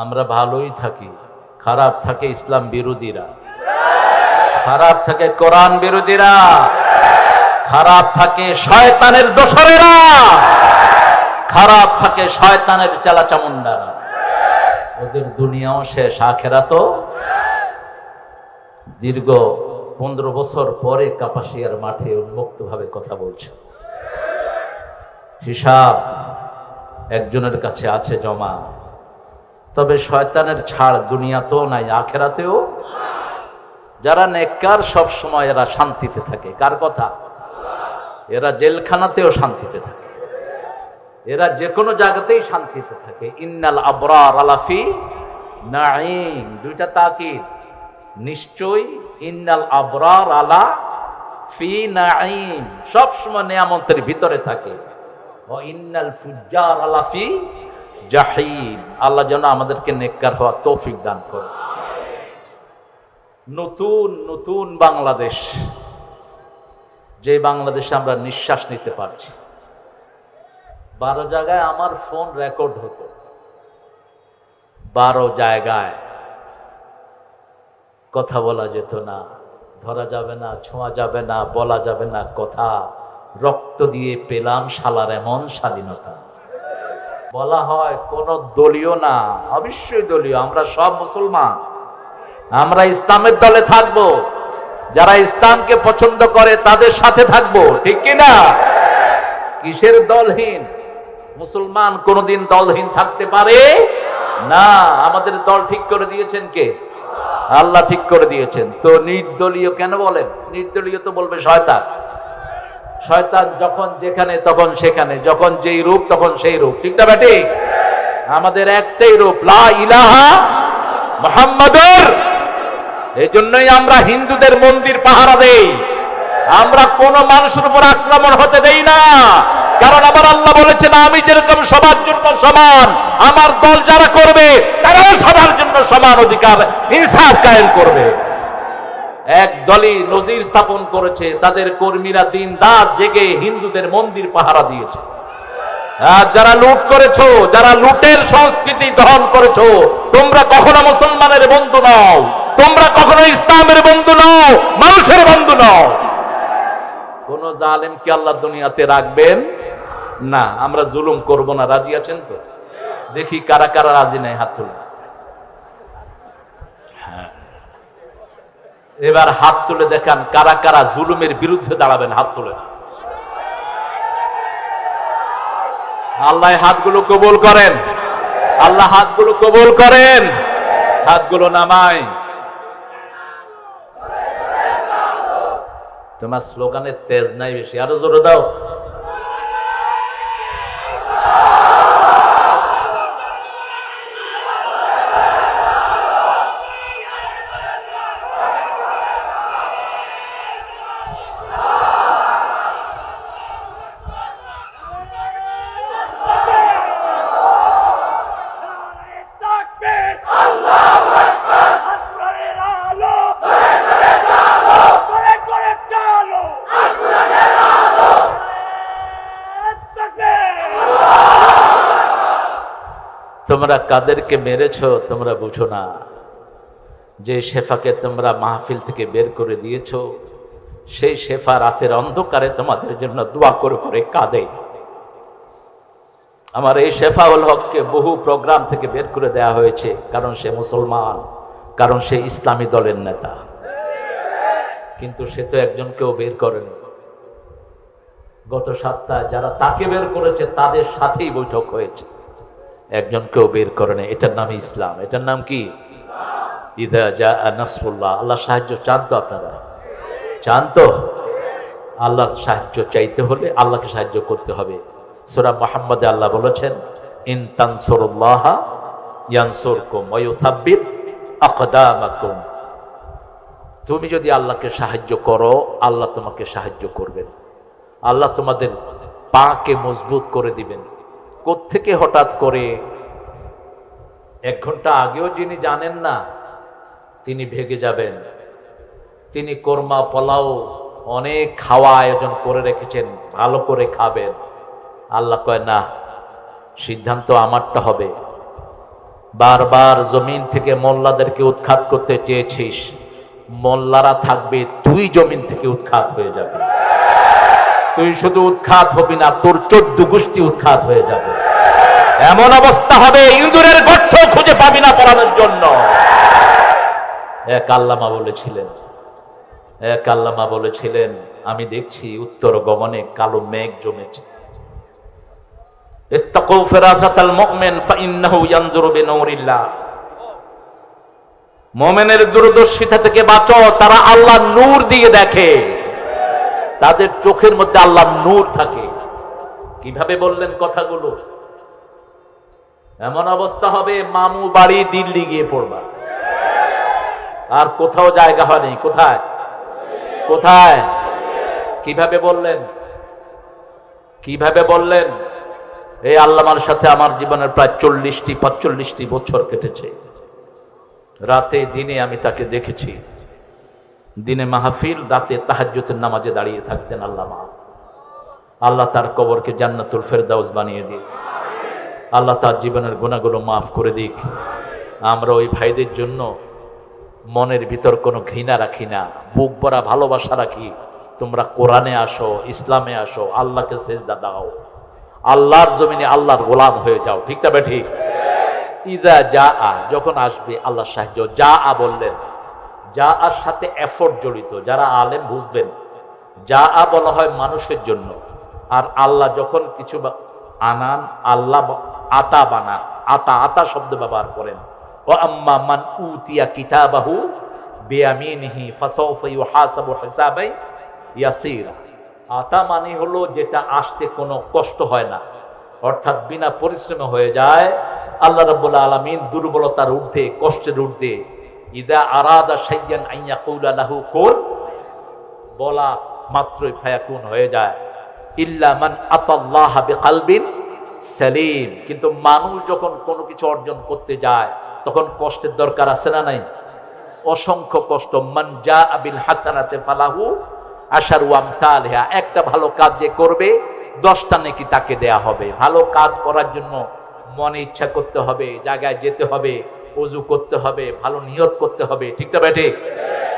আমরা ভালোই থাকি, খারাপ থাকে ইসলাম বিরোধীরা, খারাপ থাকে কোরআন বিরোধীরা, খারাপ থাকে শয়তানের দোসরেরা, খারাপ থাকে শয়তানের চালাচামুন্ডারা। ওদের দুনিয়াও শেষ, আখেরাতও। দীর্ঘ 15 বছর পরে কাপাসিয়ার মাঠে উন্মুক্ত ভাবে কথা বলছে। হিসাব একজনের কাছে আছে জমা। তবে শয়তানের ছাড় দুনিয়াতেও নাই, আখেরাতেও। যারা নেককার সব সময় এরা শান্তিতে থাকে। কার কথা? এরা জেলখানাতেও শান্তিতে থাকে, এরা যে কোনো জায়গাতেই শান্তিতে থাকে। ইন্নাল আবরার আলাফি নাঈম, দুইটা তাকিদ। নিশ্চয় ইন্নাল আবরার আলা ফি নাঈম, সব সময় নিয়ামতের ভিতরে থাকে। ওয়া ইন্নাল ফুজ্জার আলা ফি জাহিম। আল্লাহ যেন আমাদেরকে নেককার হওয়ার তৌফিক দান করে। নতুন নতুন বাংলাদেশ, যে বাংলাদেশে আমরা নিঃশ্বাস নিতে পারছি। 12 জায়গায় আমার ফোন রেকর্ড হতো, 12 জায়গায় কথা বলা যেত না, ধরা যাবে না, ছোঁয়া যাবে না, বলা যাবে না কথা। রক্ত দিয়ে পেলাম শালার এমন স্বাধীনতা। বলা হয় কোন দলীয় না, অবশ্যই দলীয়। আমরা সব মুসলমান, আমরা ইসলামের দলে থাকবো। যারা ইসলামকে পছন্দ করে তাদের সাথে থাকবো, ঠিক কিনা? কিসের দলহীন? মুসলমান কোনদিন দলহীন থাকতে পারে না। আমাদের দল ঠিক করে দিয়েছেন কে? আল্লাহ ঠিক করে দিয়েছেন। তো নির্দলীয় কেন বলেন? নির্দলীয় তো বলবে শয়তান। শয়তান যখন যেখানে তখন সেখানে, যখন যেই রূপ তখন সেই রূপ, ঠিক না বেটি? আমাদের একটাই রূপ, লা ইলাহা মুহাম্মাদুর। এই জন্যই আমরা হিন্দুদের মন্দির পাহারা দেই। আমরা কোন মানুষের উপর আক্রমণ হতে দেই না, কারণ আমার আল্লাহ বলেছেন আমি যেরকম সবার জন্য সমান, আমার দল যারা করবে তারাও সবার জন্য সমান অধিকার ইনসাফ কায়েম করবে। এক দলই নজির স্থাপন করেছে, তাদের কর্মীরা দিন রাত জেগে হিন্দুদের মন্দির পাহারা দিয়েছে। আর যারা লুট করেছো, যারা লুটের সংস্কৃতি দহন করেছো, তোমরা কখনো মুসলমানের বন্ধু নও, তোমরা কখনো ইসলামের বন্ধু নও, মানুষের বন্ধু নও। কোন জালেমকে আল্লাহ দুনিয়াতে রাখবেন না। আমরা জুলুম করব না, রাজি আছেন তো? দেখি কারা কারা রাজি নাই, হাত তুলে। এবার হাত তুলে দেখান কারা কারা জুলুমের বিরুদ্ধে দাঁড়াবেন, হাত তুলে। আল্লাহ হাতগুলো কবুল করেন, আল্লাহ হাতগুলো কবুল করেন। হাতগুলো নামাই। তোমার স্লোগানের তেজ নাই বেশি, আরো জোরে দাও। তোমরা কাদেরকে মেরেছো তোমরা বুঝো না। যে শেফাকে তোমরা মাহফিল থেকে বের করে দিয়েছো, সেই শেফা রাতের অন্ধকারে তোমাদের জন্য দোয়া করে করে কাঁদে। আমার এই শেফাউল হককে বহু প্রোগ্রাম থেকে বের করে দেয়া হয়েছে, কারণ সে মুসলমান, কারণ সে ইসলামী দলের নেতা। কিন্তু সে তো একজনকেও বের করেনি। গত সপ্তাহে যারা তাকে বের করেছে তাদের সাথেই বৈঠক হয়েছে, একজনকেও বের করে নেই। এটার নাম ইসলাম। এটার নাম কি? ইদা জাআ নাসরুল্লাহ। আল্লাহ সাহায্য চান তো? আপনারা চান তো? আল্লাহর সাহায্য চাইতে হলে আল্লাহকে সাহায্য করতে হবে। সূরা মুহাম্মাদে আল্লাহ বলেছেন, ইন তানসুরুল্লাহ ইয়ানসুরকুম ওয়া ইউসাব্বিত আকদামাকুম। তুমি যদি আল্লাহকে সাহায্য করো, আল্লাহ তোমাকে সাহায্য করবেন। আল্লাহ তোমাদের পাকে মজবুত করে দিবেন। কোত্থেকে হঠাৎ করে 1 ঘন্টা আগেও যিনি জানেন না তিনি ভেগে যাবেন। তিনি কোরমা পোলাও অনেক খাওয়া আয়োজন করে রেখেছেন, ভালো করে খাবেন। আল্লাহ কয় না, সিদ্ধান্ত আমারটা হবে। বারবার জমিন থেকে মোল্লাদেরকে উৎখাত করতে চেয়েছিস, মোল্লারা থাকবে, তুই জমিন থেকে উৎখাত হয়ে যাবে। তুই শুধু উৎখাত হবি না, তোর 14 গোষ্ঠী উৎখাত হয়ে যাবে। এমন অবস্থা হবে ইঁদুরের গর্ত খুঁজে পাবি না পড়ানোর জন্য। এক আল্লামা বলেছিলেন, আমি দেখছি উত্তর গগনে কালো মেঘ জমেছে। ইত্তাকু ফিরাসাতাল মুমিন ফাইন্নাহু ইয়ানজুরু বিনূরিল্লাহ। মুমিনের দূরদর্শিতা থেকে বাঁচো, তারা আল্লাহর নূর দিয়ে দেখে, তাদের চোখের মধ্যে আল্লাহর নূর থাকে। কিভাবে বললেন কথাগুলো? এমন অবস্থা হবে মামু বাড়ি দিল্লি গিয়ে পড়বা, আর কোথাও জায়গা হয়নি। কোথায় কোথায়? কিভাবে বললেন? কিভাবে বললেন? এই আল্লামার সাথে আমার জীবনের প্রায় 40-45টি বছর কেটেছে। রাতে দিনে আমি তাকে দেখেছি। দিনে মাহফিল, রাতে তাহাজ্জুদের নামাজে দাঁড়িয়ে থাকতেন আল্লামা। আল্লাহ তার কবরকে জান্নাতুল ফেরদাউস বানিয়ে দিক। আল্লাহ তার জীবনের গুনাহগুলো মাফ করে দিক। আমরা ওই ভাইদের জন্য মনের ভিতর কোনো ঘৃণা রাখি না, বুক ভরা ভালোবাসা রাখি। তোমরা কোরআনে আসো, ইসলামে আসো, আল্লাহকে সেজদা দাও, আল্লাহর জমিনে আল্লাহর গোলাম হয়ে যাও। ঠিক না ঠিক? ইদা যা আ, যখন আসবে আল্লাহর সাহায্য। যা আ বললেন, যা আর সাথে এফোর্ট জড়িত, যারা আলেম বুঝবেন। যা আ বলা হয় মানুষের জন্য, আর আল্লাহ যখন কিছু আনান, আল্লাহ আতা বানান, আতা শব্দ ব্যবহার করেন। ও আম্মা মান উতিয়া কিতাবাহু বিয়ামিনিহি ফাসাউফা ইউহাসাবু হিসাবাই ইয়াসীরা। আতা মানে হলো যেটা আসতে কোনো কষ্ট হয় না, অর্থাৎ বিনা পরিশ্রমে হয়ে যায়। আল্লাহ রাব্বুল আলামিন দুর্বলতার ঊর্ধ্বে, কষ্টের ঊর্ধ্বে, ইদা আরাদা শাইয়ান আন ইয়াকুলা লাহু কুন, বলা মাত্রই ফায়াকুন হয়ে যায়। ইল্লা মান আতাল্লাহা বিকলবিন সালিম। কিন্তু মানুষ যখন কোনো কিছু অর্জন করতে যায় তখন কষ্টের দরকার আছে না নাই? অসংখ্য কষ্ট। মান জাআ বিল হাসানাতি ফালাহু আশারু আমসালিহা। একটা ভালো কাজ যে করবে 10টা নেকি তাকে দেয়া হবে। ভালো কাজ করার জন্য মনে ইচ্ছা করতে হবে, জায়গায় যেতে হবে, ওযু করতে হবে, ভালো নিয়ত করতে হবে। ঠিক না ঠিক?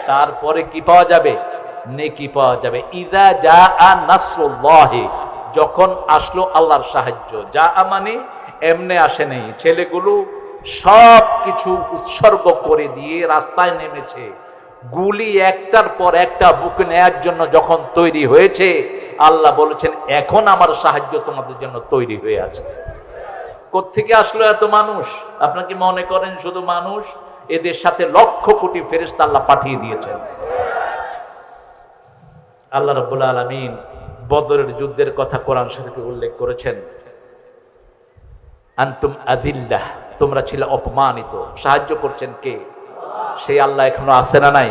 তারপরে কি পাওয়া যাবে? নেকি পাওয়া যাবে। ইদা জাআ নাসরুল্লাহি, যখন আসলো আল্লাহর সাহায্য। যা মানে এমনি আসে নেই। ছেলেগুলো সব কিছু উৎসর্গ করে দিয়ে রাস্তায় নেমেছে। গুলি একটার পর একটা বুকে নেয়ার জন্য যখন তৈরি হয়েছে, আল্লাহ বলেছেন এখন আমার সাহায্য তোমাদের জন্য তৈরি হয়ে আছে। কোত্থেকে আসলো এত মানুষ? আপনাকে মনে করেন শুধু মানুষ? এদের সাথে লক্ষ কোটি ফেরেশতা আল্লাহ পাঠিয়ে দিয়েছেন। আল্লাহ রাব্বুল আলামিন বদরের যুদ্ধের কথা কোরআন শরীফে উল্লেখ করেছেন। আনতুম আযিল্লাহ, তোমরা ছিলে অপমানিত। সাহায্য করছেন কে? সেই আল্লাহ এখনো আছে না নাই?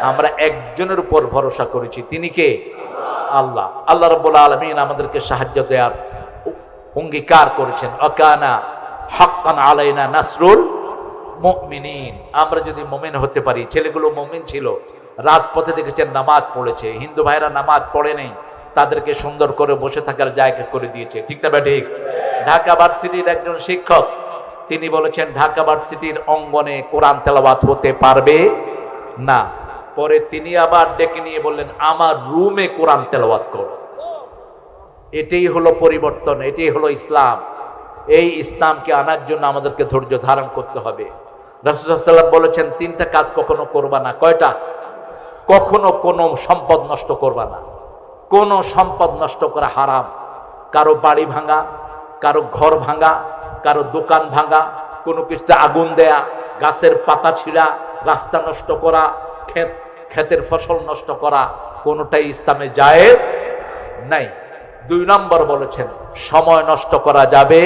আমরা একজনের উপর ভরসা করেছি, তিনি কে? আল্লাহ। আল্লাহ রাব্বুল আলামিন আমাদেরকে সাহায্য দেওয়ার অঙ্গীকার করেছেন। আকানা হাক্কান আলাইনা নাসরুল মুমিনিন। আমরা যদি মুমিন হতে পারি, ছেলেগুলো মুমিন ছিল, রাজপথে দেখেছেন নামাজ পড়েছে। হিন্দু ভাইরা নামাজ পড়ে নেই, তাদেরকে সুন্দর করে বসে থাকার জায়গা করে দিয়েছে। ঠিক না ঠিক? ঢাকা ভার্সিটির একজন শিক্ষক তিনি বলেছেন ঢাকা ভার্সিটির অঙ্গনে কোরআন তেলাওয়াত হতে পারবে না। পরে তিনি আবার ডেকে নিয়ে বললেন আমার রুমে কোরআন তেলাওয়াত করো। এটাই হলো পরিবর্তন, এটাই হলো ইসলাম। এই ইসলামকে আনার জন্য আমাদেরকে ধৈর্য ধারণ করতে হবে। রাসূল সাল্লাল্লাহু আলাইহি ওয়াসাল্লাম বলেছেন তিনটা কাজ কখনো করবা না। কয়টা? কখনো কোনো সম্পদ নষ্ট করবা না। কোনো সম্পদ নষ্ট করা হারাম। কারো বাড়ি ভাঙা, কারো ঘর ভাঙা, কারো দোকান ভাঙা, কোনো কিছুতে আগুন দেয়া, গাছের পাতা ছিঁড়া, রাস্তা নষ্ট করা, ক্ষেতের ফসল নষ্ট করা, কোনোটাই ইসলামে জায়েজ নাই। 2 নম্বর বলেছেন সময় নষ্ট করা যাবে,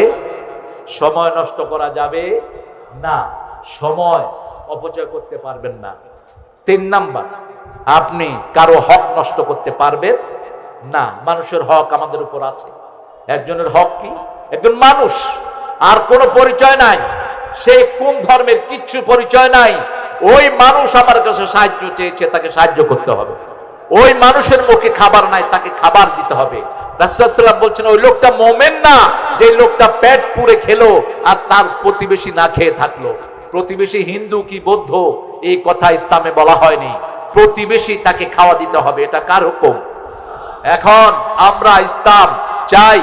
সময় নষ্ট করা যাবে না, সময় অপচয় করতে পারবেন না। 3 নম্বর আপনি কারো হক নষ্ট করতে পারবেন না। মানুষের হক আমাদের উপর আছে। একজনের হক কি? একজন মানুষ, আর কোনো পরিচয় নাই, সে কোন ধর্মের কিচ্ছু পরিচয় নাই। ওই মানুষ আমার কাছে সাহায্য চেয়েছে, তাকে সাহায্য করতে হবে। ওই মানুষের মুখে খাবার নাই, তাকে খাবার দিতে হবে। রাসূলুল্লাহ সাল্লাল্লাহু আলাইহি ওয়াসাল্লাম বলছেন ওই লোকটা মুমিন না যে লোকটা পেট পুরে খেলো আর তার প্রতিবেশী না খেয়ে থাকলো। প্রতিবেশী হিন্দু কি বৌদ্ধ এই কথা ইসলামে বলা হয়নি। প্রতিবেশী তাকে খাওয়া দিতে হবে, এটা কার হুকুম? এখন আমরা ইসলাম চাই,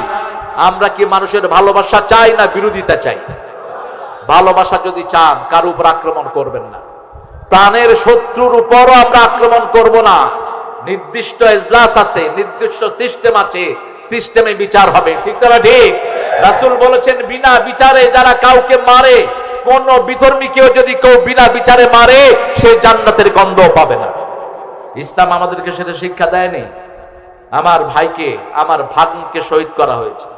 আমরা কি মানুষের ভালোবাসা চাই না বিরোধিতা চাই? ভালোবাসা যদি চান কার উপর আক্রমণ করবেন না, প্রাণের শত্রুর উপরও আমরা আক্রমণ করব না। নির্দিষ্ট এজলাস আছে, নির্দিষ্ট সিস্টেম আছে, সিস্টেমে বিচার হবে, ঠিক না? ঠিক। রাসূল বলেছেন বিনা বিচারে যারা কাউকে মারে, কোন বিধর্মীকেও যদি কেউ বিনা বিচারে মারে সে জান্নাতের গন্ধ পাবে না। ইসলাম আমাদেরকে সেটা শিক্ষা দেয়নি। আমার ভাইকে, আমার ভাগ্নিকে শহীদ করা হয়েছে।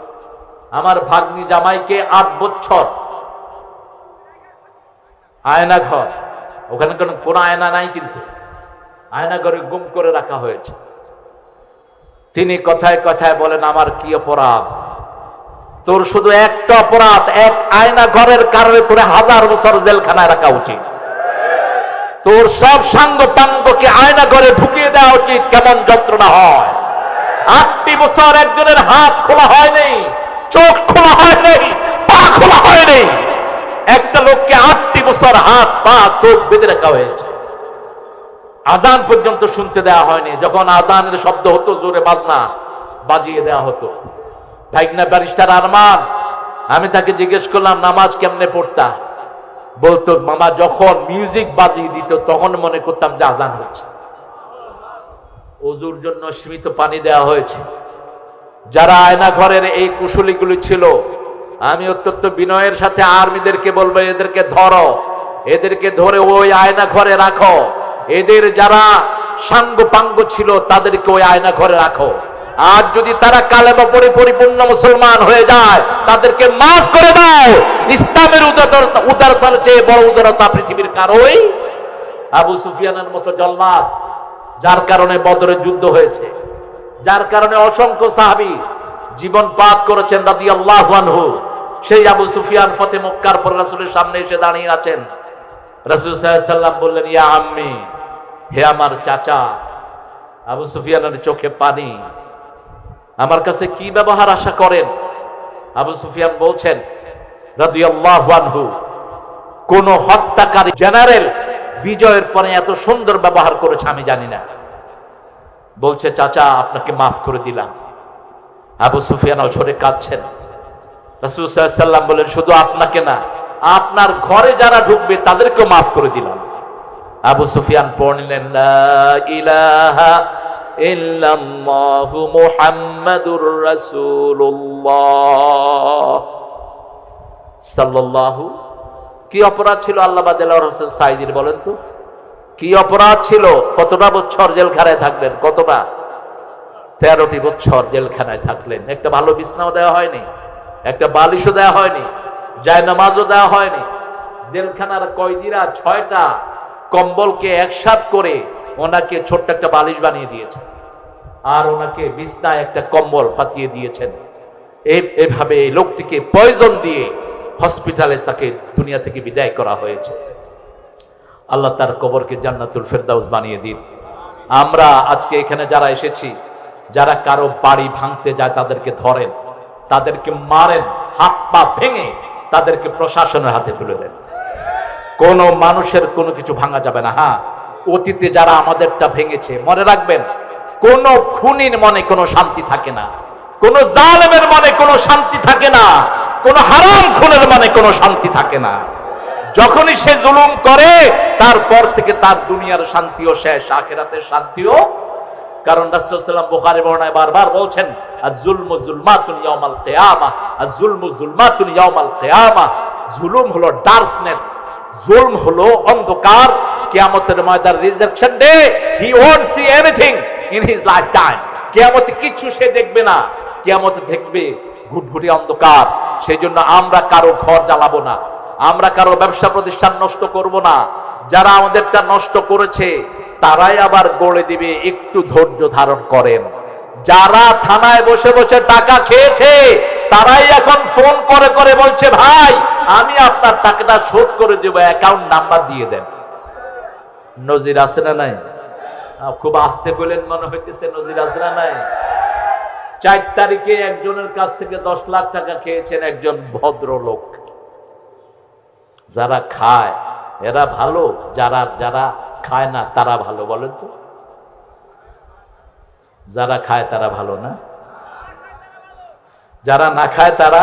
আমার ভাগ্নি জামাইকে 8 বছর আয়না ঘর, ওখানে কোনো আয়না নাই, কিন্তু আয়না ঘরে গুম করে রাখা হয়েছে। তিনি কথায় কথায় বলেন আমার কি অপরাধ? তোর শুধু একটা অপরাধ, এক আয়না ঘরের কারণে তোর 1000 বছর জেলখানায় রাখা উচিত। তোর সব সাঙ্গ পাঙ্গকে আয়না ঘরে ঢুকিয়ে দেওয়া উচিত। কেমন যন্ত্রণা হয়! 8টি বছর একজনের হাত খোলা হয়নি, চোখ খোলা হয়নি, পা খোলা হয়নি। একটা লোককে 8টি বছর হাত পা চোখ বেঁধে রাখা হয়েছে। আজান পর্যন্ত শুনতে দেওয়া হয়নি। যখন আজানের শব্দ হতো জোরে বাজনা বাজিয়ে দেওয়া হতো। ভাইগনা ব্যারিস্টার আরমান, আমি তাকে জিজ্ঞেস করলাম নামাজ কেমনে পড়তা? বলতো মামা যখন মিউজিক বাজিয়ে দিত তখন মনে করতাম যে আজান হচ্ছে। ওযুর জন্য সীমিত পানি দেওয়া হয়েছে। যারা আয়না ঘরের এই কুশলীগুলি ছিল, আমি অত্যন্ত বিনয়ের সাথে আর্মিদেরকে বলবো এদেরকে ধরো, এদেরকে ধরে ওই আয়না ঘরে রাখো। এদের যারা সাঙ্গ পাঙ্গ ছিল তাদেরকে ওই আয়না ঘরে রাখো। আর যদি তারা কালেমা পড়ে পরিপূর্ণ মুসলমান হয়ে যায় তাদেরকে মাফ করে দাও। ইসলামের উদারতার চেয়ে বড় উদারতা পৃথিবীর কারোই। আবু সুফিয়ানের মতো জল্লাদ, যার কারণে বদরের যুদ্ধ হয়েছে, যার কারণে অসংখ্য সাহাবী জীবন পাত করেছেন রাদিয়াল্লাহু আনহু, সেই আবু সুফিয়ান ফতে মক্কার পর রাসূলের সামনে এসে দাঁড়িয়ে আছেন। রাসূল সাল্লাল্লাহু আলাইহি ওয়াসাল্লাম বললেন ইয়া আম্মি, হে আমার চাচা। আবু সুফিয়ানের চোখে পানি। আমার কাছে কি ব্যবহার আশা করেন? আবু সুফিয়ান বলছেন রাদিয়াল্লাহু আনহু, কোন হত্যাকারী জেনারেল বিজয়ের পরে এত সুন্দর ব্যবহার করেছে আমি জানি না। বলছে চাচা আপনাকে মাফ করে দিলাম। আবু সুফিয়ান ঝরে কাঁদছেন। রাসূল সাল্লাল্লাহু আলাইহি ওয়াসাল্লাম বলেন শুধু আপনাকে না, আপনার ঘরে যারা ঢুকবে তাদেরকেও মাফ করে দিলাম। আবু সুফিয়ান পড়লেন লা ইলাহা ইল্লাল্লাহু মুহাম্মাদুর রাসূলুল্লাহ সাল্লাল্লাহু। কি অপরাধ ছিল আল্লামা দেলোয়ার হোসেন সাঈদীর? বলেন তো কি অপরাধ ছিল? কতটা বছর জেলখানায় থাকলেন? কতটা? 13টি বছর জেলখানায় থাকলেন। একটা ভালো বিছনাও দেওয়া হয়নি, একটা বালিশও দেওয়া হয়নি, জায়নামাজও দেওয়া হয়নি। জেলখানার কয়েদিরা 6টা কম্বলকে একসাথ করে ওনাকে ছোট্ট একটা বালিশ বানিয়ে দিয়েছেন, আর ওনাকে বিছনায় একটা কম্বল পাতিয়ে দিয়েছেন। এভাবে এই লোকটিকে পয়জন দিয়ে হসপিটালে তাকে দুনিয়া থেকে বিদায় করা হয়েছে। আল্লাহ তার কবরকে জান্নাতুল ফেরদাউস বানিয়ে দিন। আমরা আজকে এখানে যারা এসেছি, যারা কারো বাড়ি ভাঙতে যায় তাদেরকে ধরেন, তাদেরকে মারেন, হাত পা ভেঙে তাদেরকে প্রশাসনের হাতে তুলে দেন। কোন মানুষের কোনো কিছু ভাঙা যাবে না। হ্যাঁ, অতীতে যারা আমাদেরটা ভেঙেছে মনে রাখবেন, কোন খুনির মনে কোনো শান্তি থাকে না, কোন জালেমের মনে কোনো শান্তি থাকে না, কোন হারাম খুনের মনে কোনো শান্তি থাকে না। যখনই সে জুলুম করে তারপর থেকে তার দুনিয়ার শান্তিও শেষ, আখিরাতের শান্তিও। কারণ রাসূল সাল্লাল্লাহু আলাইহি ওয়াসাল্লাম বুখারী বর্ণনায় বারবার বলছেন আয-যুলমু যুলমাতুন ইয়াউমাল কিয়ামাহ, আয-যুলমু যুলমাতুন ইয়াউমাল কিয়ামাহ। জুলুম হলো ডার্কনেস, জুলম হলো অন্ধকার। কিয়ামতের ময়দান rejection day, he won't see anything in his lifetime. কিয়ামতে কিছু সে দেখবে না, কিয়ামতে দেখবে ঘুটঘুটি অন্ধকার। সেজন্য আমরা কারো ঘর জ্বালাবো না, আমরা কারো ব্যবসা প্রতিষ্ঠান নষ্ট করব না। যারা আমাদেরটা নষ্ট করেছে তারাই আবার গড়ে দিবে, একটু ধৈর্য ধারণ করেন। যারা থানায় বসে বসে টাকা খেয়েছে তারাই এখন ফোন করে করে বলছে ভাই আমি আপনার টাকাটা শোধ করে দেব, অ্যাকাউন্ট নাম্বার দিয়ে দেন। নজির আছে না নাই? খুব আস্তে বলেন মনে হইতেছে, নজির আসরা নাই। 4 তারিখে একজনের কাছ থেকে 10 লাখ টাকা খেয়েছেন একজন ভদ্রলোক। যারা খায় এরা ভালো, যারা খায় না তারা ভালো? বলেন তো, যারা খায় তারা ভালো না? যারা না খায় তারা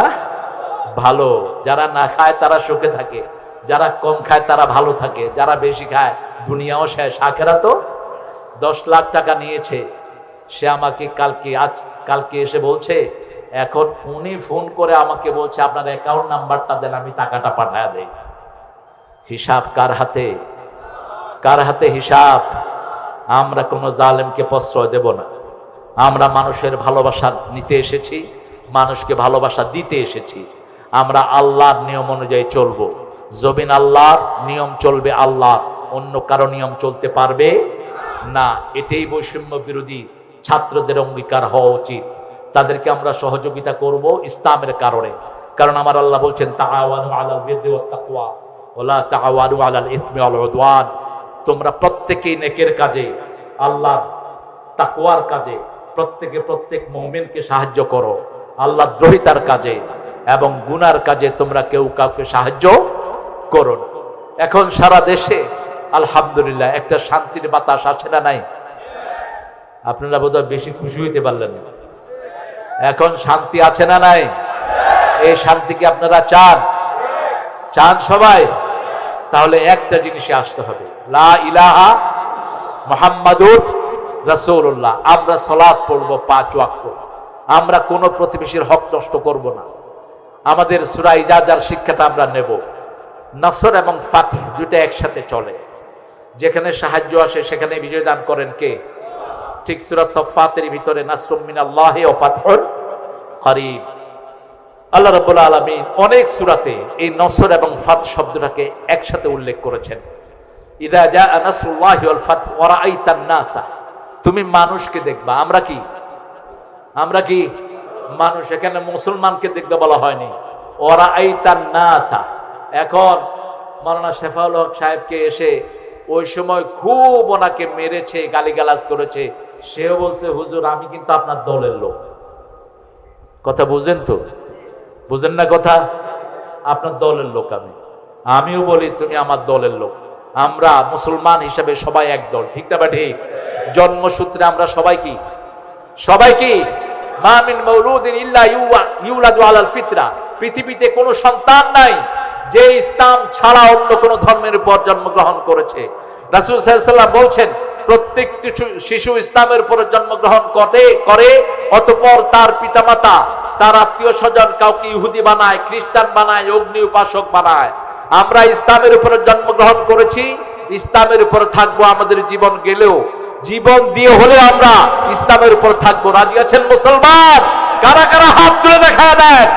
ভালো। যারা না খায় তারা সুখে থাকে, যারা কম খায় তারা ভালো থাকে, যারা বেশি খায় দুনিয়াও শেষ, আখেরাতও। 10 লাখ টাকা নিয়েছে সে। আমাকে কালকে এসে বলছে, এখন উনি ফোন করে আমাকে বলছে আপনার অ্যাকাউন্ট নাম্বারটা দেন, আমি টাকাটা পাঠায় দেই। হিসাব কার হাতে? কার হাতে হিসাব? আমরা কোনো জালেমকে প্রশ্রয় দেব না। আমরা মানুষের ভালোবাসা নিতে এসেছি, মানুষকে ভালোবাসা দিতে এসেছি। আমরা আল্লাহর নিয়ম অনুযায়ী চলবো। জমিন আল্লাহর, নিয়ম চলবে আল্লাহর, অন্য কারো নিয়ম চলতে পারবে না। এটাই বৈষম্য বিরোধী ছাত্রদের অঙ্গীকার হওয়া উচিত। তাদেরকে আমরা সহযোগিতা করব ইসলামের কারণে। কারণ আমার আল্লাহ বলছেন, তাআওয়ানু আলাল বিররি ওয়াত তাকওয়া ওয়ালা তাআওয়ানু আলাল ইসমি ওয়াল উদওয়ান। তোমরা প্রত্যেকেই নেকের কাজে, আল্লাহর তাকওয়ার কাজে প্রত্যেক মুমিনকে সাহায্য করো, আল্লাহ দ্রোহিতার কাজে এবং গুনার কাজে তোমরা কেউ কাউকে সাহায্য করো না। এখন সারা দেশে আলহামদুলিল্লাহ একটা শান্তির বাতাস আছে না নাই? আপনারা বোধহয় বেশি খুশি হইতে পারলেন না। এখন শান্তি আছে না নাই? এই শান্তিকে আপনারা চান? চান সবাই? তাহলে একটা জিনিসে আসতে হবে, লা ইলাহা মুহাম্মাদুর রাসূলুল্লাহ। আমরা সালাত পড়ব 5 ওয়াক্ত। আমরা কোন প্রতিবেশীর হক নষ্ট করব না। আমাদের সূরা ইজাজার শিক্ষাটা আমরা নেব। নসর এবং ফাতহ দুটো একসাথে চলে। যেখানে সাহায্য আসে সেখানে বিজয় দান করেন কে? ঠিক সূরা সাফফাতের ভিতরে নাসরুম মিনাল্লাহি ওয়া ফাতহুন করিব। আল্লাহ রাব্বুল আলামিন অনেক সূরাতে এই নসর এবং ফাত শব্দটাকে একসাথে উল্লেখ করেছেন। ইযা জাআ নাসরুল্লাহি ওয়াল ফাত ওয়া রাআইতান নাসা। তুমি মানুষকে দেখবা। আমরা কি মানুষ? এখানে মুসলমানকে দেখতে বলা হয়নি, ওয়া রাআইতান নাসা। এখন মাওলানা শেফাউল হক সাহেবকে এসে ওই সময় খুব ওনাকে মেরেছে, গালিগালাজ করেছে। সেও বলছে, হুজুর আমি কিন্তু আপনার দলের লোক। কথা বুঝেন তো? বুঝেন না কথা? আপনার দলের লোক আমিও বলি তুমি আমার দলের লোক। আমরা মুসলমান হিসেবে সবাই এক দল, ঠিক না? ঠিক। জন্মসূত্রে আমরা সবাই কি মা মিন মাউলুদিন ইল্লা ইউলাদু আলাল ফিতরা। পৃথিবীতে কোনো সন্তান নাই যে ইসলাম ছাড়া অন্য কোন ধর্মের উপর জন্মগ্রহণ করেছে। রাসূল সাল্লাল্লাহু আলাইহি ওয়াসাল্লাম বলছেন, প্রত্যেকটি শিশু ইসলামের উপর জন্মগ্রহণ করে, অতঃপর তার পিতামাতা, তার আত্মীয় স্বজন কাউকে ইহুদি বানায়, খ্রিস্টান বানায়, অগ্নি উপাসক বানায়। আমরা ইসলামের উপর জন্মগ্রহণ করেছি, ইসলামের উপর থাকবো। আমাদের জীবন গেলেও, জীবন দিয়ে হলেও আমরা ইসলামের উপর থাকবো। রাজি আছেন মুসলমান? কারা কারা হাত তুলে দেখা দেন?